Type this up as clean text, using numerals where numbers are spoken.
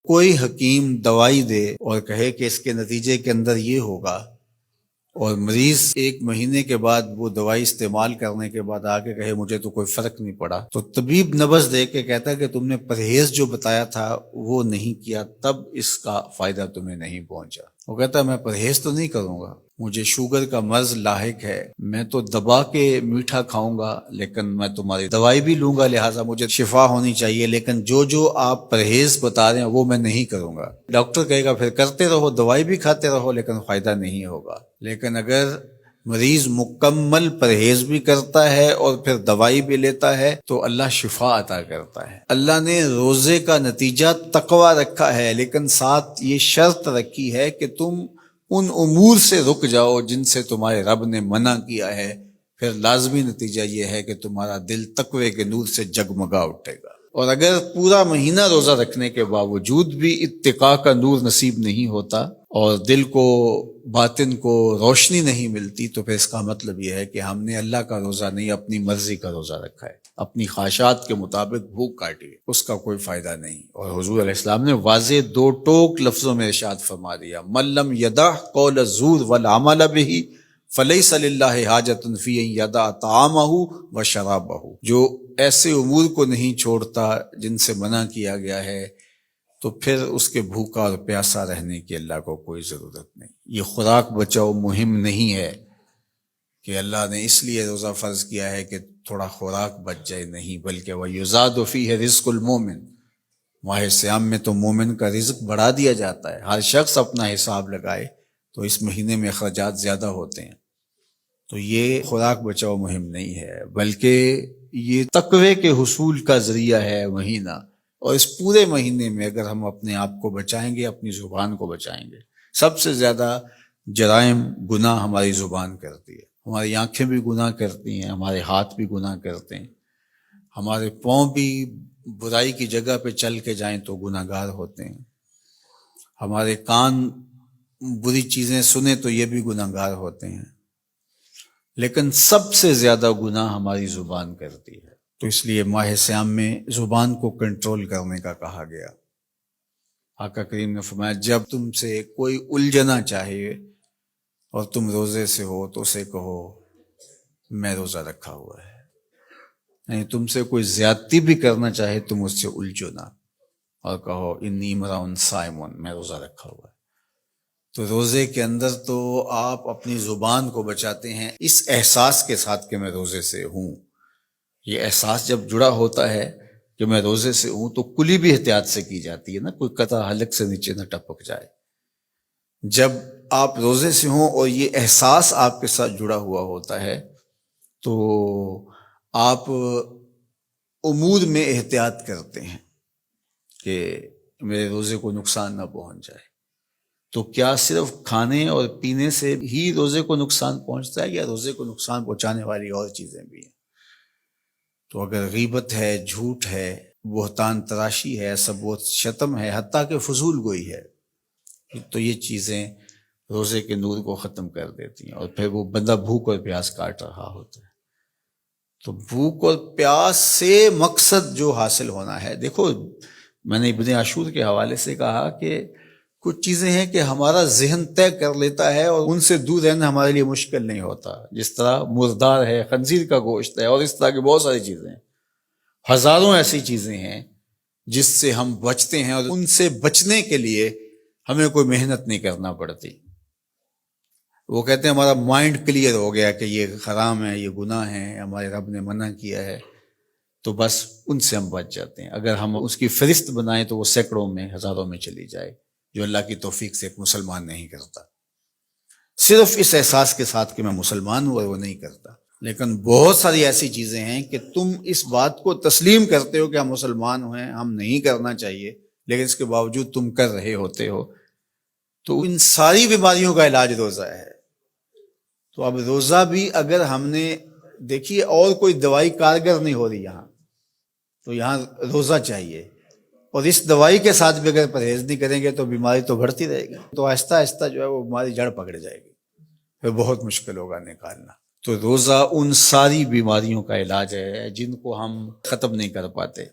کوئی حکیم دوائی دے اور کہے کہ اس کے نتیجے کے اندر یہ ہوگا، اور مریض ایک مہینے کے بعد وہ دوائی استعمال کرنے کے بعد آگے کہے مجھے تو کوئی فرق نہیں پڑا، تو طبیب نبض دے کے کہتا ہے کہ تم نے پرہیز جو بتایا تھا وہ نہیں کیا، تب اس کا فائدہ تمہیں نہیں پہنچا۔ وہ کہتا ہے میں پرہیز تو نہیں کروں گا، مجھے شوگر کا مرض لاحق ہے، میں تو دبا کے میٹھا کھاؤں گا، لیکن میں تمہاری دوائی بھی لوں گا، لہٰذا مجھے شفا ہونی چاہیے، لیکن جو آپ پرہیز بتا رہے ہیں وہ میں نہیں کروں گا۔ ڈاکٹر کہے گا پھر کرتے رہو، دوائی بھی کھاتے رہو، لیکن فائدہ نہیں ہوگا۔ لیکن اگر مریض مکمل پرہیز بھی کرتا ہے اور پھر دوائی بھی لیتا ہے تو اللہ شفا عطا کرتا ہے۔ اللہ نے روزے کا نتیجہ تقوی رکھا ہے، لیکن ساتھ یہ شرط رکھی ہے کہ تم ان امور سے رک جاؤ جن سے تمہارے رب نے منع کیا ہے، پھر لازمی نتیجہ یہ ہے کہ تمہارا دل تقوی کے نور سے جگمگا اٹھے گا۔ اور اگر پورا مہینہ روزہ رکھنے کے باوجود بھی اتقاء کا نور نصیب نہیں ہوتا اور دل کو باطن کو روشنی نہیں ملتی، تو پھر اس کا مطلب یہ ہے کہ ہم نے اللہ کا روزہ نہیں اپنی مرضی کا روزہ رکھا ہے، اپنی خواہشات کے مطابق بھوک کاٹی ہے، اس کا کوئی فائدہ نہیں۔ اور حضور علیہ السلام نے واضح دو ٹوک لفظوں میں ارشاد فرما دیا، من لم یدع قول الزور والعمل به فلیس للہ حاجۃ فی ان یدع طعامہ وشرابہ، جو ایسے امور کو نہیں چھوڑتا جن سے منع کیا گیا ہے تو پھر اس کے بھوکا اور پیاسا رہنے کی اللہ کو کوئی ضرورت نہیں۔ یہ خوراک بچاؤ مہم نہیں ہے کہ اللہ نے اس لیے روزہ فرض کیا ہے کہ تھوڑا خوراک بچ جائے، نہیں، بلکہ وَيُزَادُ فِيهِ رِزْقُ الْمُؤْمِنِ، ماہ سیام میں تو مومن کا رزق بڑھا دیا جاتا ہے۔ ہر شخص اپنا حساب لگائے تو اس مہینے میں اخراجات زیادہ ہوتے ہیں، تو یہ خوراک بچاؤ مہم نہیں ہے، بلکہ یہ تقوی کے حصول کا ذریعہ ہے مہینہ۔ اور اس پورے مہینے میں اگر ہم اپنے آپ کو بچائیں گے، اپنی زبان کو بچائیں گے، سب سے زیادہ جرائم گناہ ہماری زبان کرتی ہے، ہماری آنکھیں بھی گناہ کرتی ہیں، ہمارے ہاتھ بھی گناہ کرتے ہیں، ہمارے پاؤں بھی برائی کی جگہ پہ چل کے جائیں تو گناہ گار ہوتے ہیں، ہمارے کان بری چیزیں سنیں تو یہ بھی گناہ گار ہوتے ہیں، لیکن سب سے زیادہ گناہ ہماری زبان کرتی ہے۔ تو اس لیے ماہ سیام میں زبان کو کنٹرول کرنے کا کہا گیا۔ آقا کریم نے فرمایا جب تم سے کوئی الجھنا چاہے اور تم روزے سے ہو تو اسے کہو میں روزہ رکھا ہوا ہے، نہیں تم سے کوئی زیادتی بھی کرنا چاہے تم اس سے الجھو نہ، اور کہو انی امرؤ صائم، میں روزہ رکھا ہوا ہے۔ تو روزے کے اندر تو آپ اپنی زبان کو بچاتے ہیں اس احساس کے ساتھ کہ میں روزے سے ہوں۔ یہ احساس جب جڑا ہوتا ہے کہ میں روزے سے ہوں تو کلی بھی احتیاط سے کی جاتی ہے نا، کوئی قطع حلق سے نیچے نہ ٹپک جائے۔ جب آپ روزے سے ہوں اور یہ احساس آپ کے ساتھ جڑا ہوا ہوتا ہے تو آپ امور میں احتیاط کرتے ہیں کہ میرے روزے کو نقصان نہ پہنچ جائے۔ تو کیا صرف کھانے اور پینے سے ہی روزے کو نقصان پہنچتا ہے یا روزے کو نقصان پہنچانے والی اور چیزیں بھی ہیں؟ تو اگر غیبت ہے، جھوٹ ہے، بہتان تراشی ہے، سب و شتم ہے، حتیٰ کہ فضول گوئی ہے، تو یہ چیزیں روزے کے نور کو ختم کر دیتی ہیں، اور پھر وہ بندہ بھوک اور پیاس کاٹ رہا ہوتا ہے۔ تو بھوک اور پیاس سے مقصد جو حاصل ہونا ہے، دیکھو میں نے ابن عاشور کے حوالے سے کہا کہ کچھ چیزیں ہیں کہ ہمارا ذہن طے کر لیتا ہے اور ان سے دور رہنا ہمارے لیے مشکل نہیں ہوتا، جس طرح مردار ہے، خنزیر کا گوشت ہے، اور اس طرح کی بہت ساری چیزیں ہیں، ہزاروں ایسی چیزیں ہیں جس سے ہم بچتے ہیں، اور ان سے بچنے کے لیے ہمیں کوئی محنت نہیں کرنا پڑتی۔ وہ کہتے ہیں ہمارا مائنڈ کلیئر ہو گیا کہ یہ حرام ہے، یہ گناہ ہے، ہمارے رب نے منع کیا ہے، تو بس ان سے ہم بچ جاتے ہیں۔ اگر ہم اس کی فہرست بنائیں تو وہ سینکڑوں میں، ہزاروں میں چلی جائے، جو اللہ کی توفیق سے ایک مسلمان نہیں کرتا، صرف اس احساس کے ساتھ کہ میں مسلمان ہوں، اور وہ نہیں کرتا۔ لیکن بہت ساری ایسی چیزیں ہیں کہ تم اس بات کو تسلیم کرتے ہو کہ ہم مسلمان ہیں، ہم نہیں کرنا چاہیے، لیکن اس کے باوجود تم کر رہے ہوتے ہو، تو ان ساری بیماریوں کا علاج روزہ ہے۔ تو اب روزہ بھی اگر ہم نے دیکھیے اور کوئی دوائی کارگر نہیں ہو رہی یہاں، تو یہاں روزہ چاہیے، اور اس دوائی کے ساتھ بھی اگر پرہیز نہیں کریں گے تو بیماری تو بڑھتی رہے گی، تو آہستہ آہستہ جو ہے وہ بیماری جڑ پکڑ جائے گی، پھر بہت مشکل ہوگا نکالنا۔ تو روزہ ان ساری بیماریوں کا علاج ہے جن کو ہم ختم نہیں کر پاتے۔